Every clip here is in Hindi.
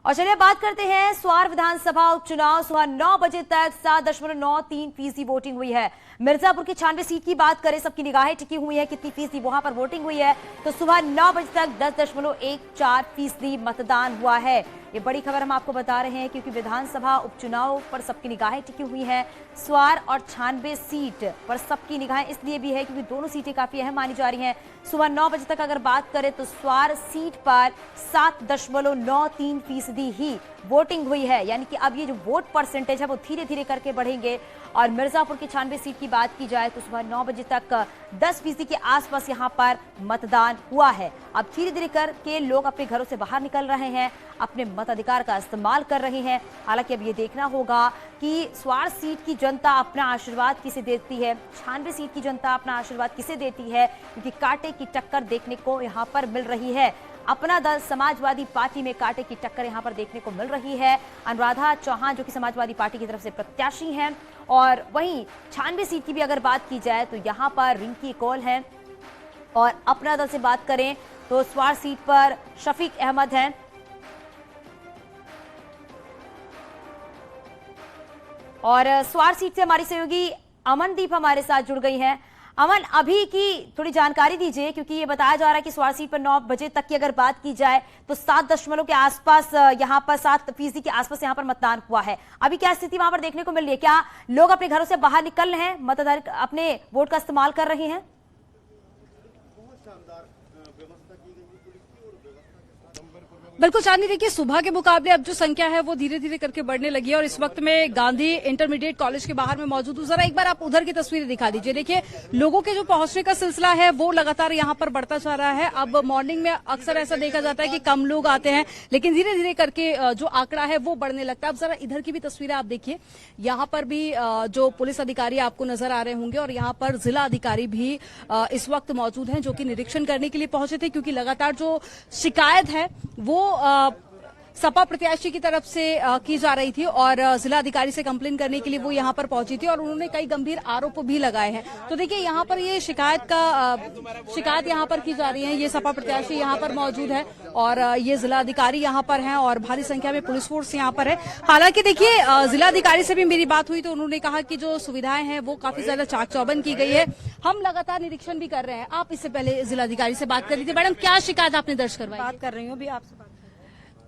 और चलिए बात करते हैं स्वार विधानसभा उपचुनाव। सुबह 9 बजे तक 7.93% वोटिंग हुई है। मिर्जापुर की 96 सीट की बात करें, सबकी निगाहें टिकी हुई है कितनी फीसदी वहां पर वोटिंग हुई है, तो सुबह 9 बजे तक 10.14% मतदान हुआ है। ये बड़ी खबर हम आपको बता रहे हैं क्योंकि विधानसभा उपचुनाव पर सबकी निगाहें टिकी हुई है। स्वार और 96 सीट पर सबकी निगाहें इसलिए भी है क्योंकि दोनों सीटें काफी अहम मानी जा रही हैं। सुबह 9 बजे तक अगर बात करें तो स्वार सीट पर 7.93% ही वोटिंग हुई है, यानी कि अब ये जो वोट परसेंटेज है वो धीरे धीरे करके बढ़ेंगे। और मिर्जापुर की 96 सीट की बात की जाए तो सुबह 9 बजे तक 10% के आसपास यहां पर मतदान हुआ है। अब धीरे धीरे करके लोग अपने घरों से बाहर निकल रहे हैं, अपने मताधिकार का इस्तेमाल कर रहे हैं। हालांकि अब ये देखना होगा कि स्वार सीट की जनता अपना आशीर्वाद किसे देती है, 96 सीट की जनता अपना आशीर्वाद किसे देती है, क्योंकि कांटे की टक्कर देखने को यहाँ पर मिल रही है। अपना दल समाजवादी पार्टी में कांटे की टक्कर यहां पर देखने को मिल रही है। अनुराधा चौहान जो कि समाजवादी पार्टी की तरफ से प्रत्याशी हैं, और वहीं 96 सीट की भी अगर बात की जाए तो यहां पर रिंकी कौल है। और अपना दल से बात करें तो स्वार सीट पर शफीक अहमद हैं। और स्वार सीट से हमारी सहयोगी अमनदीप हमारे साथ जुड़ गई हैं। अमन, अभी की थोड़ी जानकारी दीजिए, क्योंकि ये बताया जा रहा है कि स्वार सीट पर 9 बजे तक की अगर बात की जाए तो 7 के आसपास यहाँ पर 7% के आसपास यहाँ पर मतदान हुआ है। अभी क्या स्थिति वहां पर देखने को मिल रही है? क्या लोग अपने घरों से बाहर निकल रहे हैं, मतदार अपने वोट का इस्तेमाल कर रहे हैं? बिल्कुल चांदनी, देखिए सुबह के मुकाबले अब जो संख्या है वो धीरे धीरे करके बढ़ने लगी है। और इस वक्त में गांधी इंटरमीडिएट कॉलेज के बाहर में मौजूद हूं। जरा एक बार आप उधर की तस्वीरें दिखा दीजिए। देखिए लोगों के जो पहुंचने का सिलसिला है वो लगातार यहां पर बढ़ता जा रहा है। अब मॉर्निंग में अक्सर ऐसा देखा जाता है कि कम लोग आते हैं, लेकिन धीरे धीरे करके जो आंकड़ा है वो बढ़ने लगता है। अब जरा इधर की भी तस्वीरें आप देखिए, यहाँ पर भी जो पुलिस अधिकारी आपको नजर आ रहे होंगे, और यहाँ पर जिला अधिकारी भी इस वक्त मौजूद हैं जो कि निरीक्षण करने के लिए पहुंचे थे, क्योंकि लगातार जो शिकायत है वो सपा प्रत्याशी की तरफ से की जा रही थी, और जिला अधिकारी से कंप्लेन करने के लिए वो यहां पर पहुंची थी, और उन्होंने कई गंभीर आरोप भी लगाए हैं। तो देखिए यहां पर ये शिकायत यहां पर की जा रही है। ये सपा प्रत्याशी यहां पर मौजूद है, और ये जिला अधिकारी यहां पर हैं, और भारी संख्या में पुलिस फोर्स यहां पर है। हालांकि देखिए जिला अधिकारी से भी मेरी बात हुई तो उन्होंने कहा कि जो सुविधाएं हैं वो काफी ज्यादा चाक चौबंद की गई है। हम लगातार निरीक्षण भी कर रहे हैं। आप इससे पहले जिला अधिकारी से बात कर रही थी। मैडम, क्या शिकायत आपने दर्ज करवाई? बात कर रही हूँ अभी आपसे।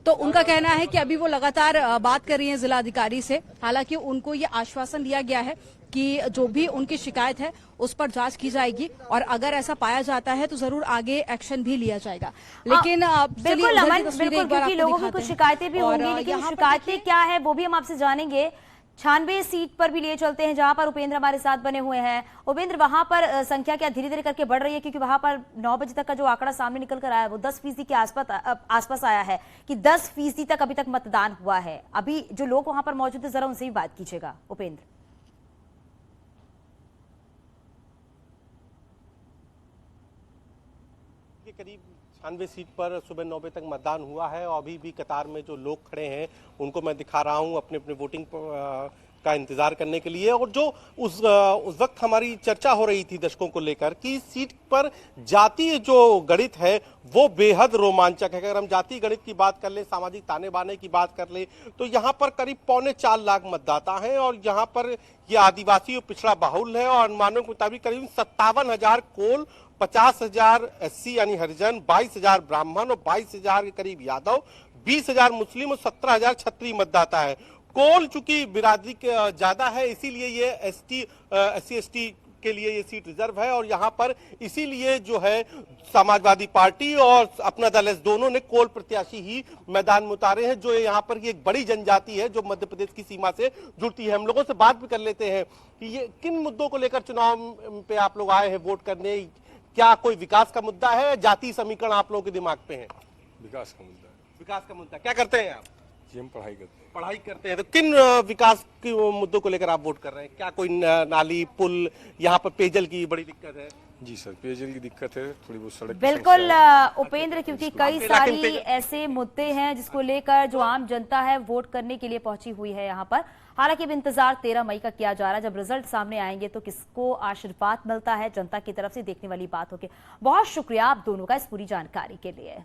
तो उनका कहना है कि अभी वो लगातार बात कर रही हैं जिला अधिकारी से। हालांकि उनको ये आश्वासन दिया गया है कि जो भी उनकी शिकायत है उस पर जांच की जाएगी, और अगर ऐसा पाया जाता है तो जरूर आगे एक्शन भी लिया जाएगा। लेकिन बिल्कुल अमन, बिल्कुल, क्योंकि लोगों की कुछ शिकायतें भी होंगी, लेकिन शिकायतें क्या है वो भी हम आपसे जानेंगे। 96 सीट पर भी लिए चलते हैं जहां पर उपेंद्र हमारे साथ बने हुए हैं। उपेंद्र, वहां पर संख्या क्या धीरे धीरे करके बढ़ रही है? क्योंकि वहां पर 9 बजे तक का जो आंकड़ा सामने निकल कर आया है वो 10% के आसपास आया है कि 10% तक अभी तक मतदान हुआ है। अभी जो लोग वहां पर मौजूद है जरा उनसे भी बात कीजिएगा उपेंद्र। करीब 96 सीट पर सुबह 9 बजे तक मतदान हुआ है, और अभी भी कतार में जो लोग खड़े हैं उनको मैं दिखा रहा हूं अपने अपने वोटिंग का इंतजार करने के लिए। और जो उस वक्त हमारी चर्चा हो रही थी दर्शकों को लेकर कि सीट पर जातीय जो गणित है वो बेहद रोमांचक है। अगर हम जातीय गणित की बात कर ले, सामाजिक ताने बाने की बात कर ले, तो यहाँ पर करीब 3.25 लाख मतदाता हैं, और यहाँ पर ये आदिवासी और पिछड़ा बाहुल है। और अनुमानों के मुताबिक करीब 57,000 कोल, 50,000 SC यानी हरिजन, 22,000 ब्राह्मण और 22,000 के करीब यादव, 20,000 मुस्लिम और 17,000 क्षत्रिय मतदाता है। कोल चूंकि बिरादरी ज्यादा है इसीलिए ये SC/ST के लिए ये सीट रिजर्व है, और यहाँ पर इसीलिए जो है समाजवादी पार्टी और अपना दल दोनों ने कोल प्रत्याशी ही मैदान में उतारे हैं, जो यहाँ पर की एक बड़ी जनजाति है जो मध्य प्रदेश की सीमा से जुड़ती है। हम लोगों से बात भी कर लेते हैं कि ये किन मुद्दों को लेकर चुनाव पे आप लोग आए हैं वोट करने। क्या कोई विकास का मुद्दा है? जातीय समीकरण आप लोगों के दिमाग पे है? विकास का मुद्दा है। विकास का मुद्दा। क्या करते हैं आप? जी हम पढ़ाई करते हैं। पढ़ाई करते हैं। तो किन विकास के मुद्दों को लेकर आप वोट कर रहे हैं? क्या कोई नाली, पुल, यहाँ पर पेयजल की बड़ी दिक्कत है? जी सर, पेयजल की दिक्कत है, थोड़ी बहुत सड़क। बिल्कुल उपेंद्र, क्योंकि कई सारी ऐसे मुद्दे हैं जिसको लेकर जो आम जनता है वोट करने के लिए पहुंची हुई है यहाँ पर। हालांकि अब इंतजार 13 मई का किया जा रहा है, जब रिजल्ट सामने आएंगे तो किसको आशीर्वाद मिलता है जनता की तरफ से देखने वाली बात होगी। बहुत शुक्रिया आप दोनों का इस पूरी जानकारी के लिए।